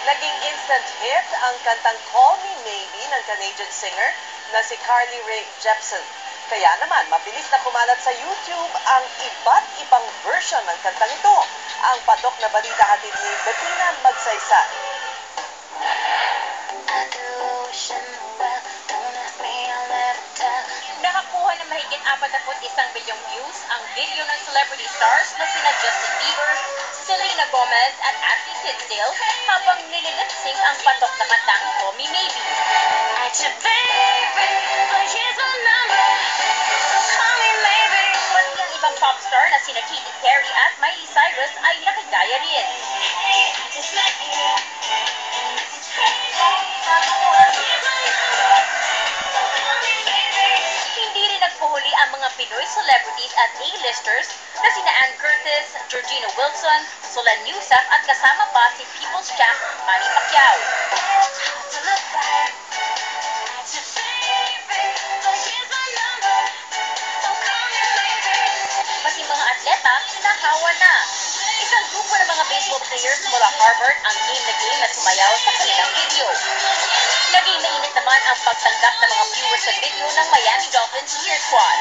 Naging instant hit ang kantang Call Me Maybe ng Canadian singer na si Carly Rae Jepsen. Kaya naman, mabilis na kumalat sa YouTube ang iba't ibang version ng kantang ito. Ang patok na balita hatid ni Bettina Magsaysay. Nakakuha ng mahigit 41 bilyong views ang video ng celebrity stars na sina Justin Bieber, Selena Gomez at Ashley Tisdale habang nililip-sync ang patok na kantang Call Me Maybe. Pati ang ibang pop star na sina Katy Perry at Miley Cyrus ay nakigaya rin. Hindi rin nagpuhuli ang mga Pinoy celebrities at A-listers na sina Ann Curtis, Georgina Wilson, Solan Yusuf at kasama pa si People's Champ Manny Pacquiao. Pati mga atleta nahawa na. Isang grupo ng mga baseball players mula Harvard ang game na sumayaw sa kanilang video. Naging mainit naman ang pagtanggap ng mga viewers sa video ng Miami Dolphins cheer squad.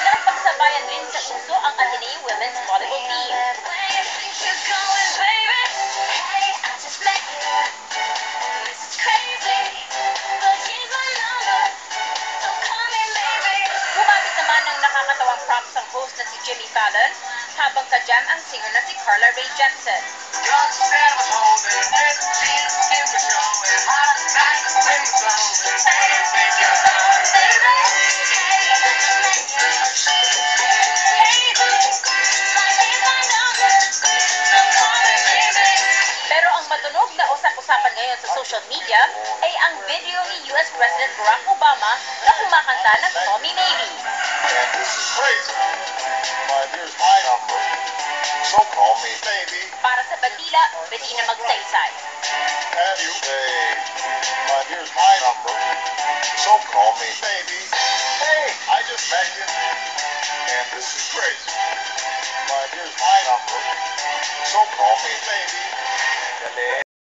Napagsabayan rin sa uso ang Ateneo Women's Volleyball Team. Gumamit naman ng nakakatawang props ang host na si Jimmy Fallon habang ka-jam ang singer na si Carly Rae Jepsen. Pero ang matunog na usap-usapan ngayon sa social media ay ang video ni US President Barack Obama na kumakanta ng Call Me Maybe. And this is crazy. My dear's my number. So call me maybe. Para sa Bandila, Bettina Magsaysay. And you say, my dear's my number. So call me maybe. Hey, I just met you. And this is crazy. My dear's my number. So call me maybe.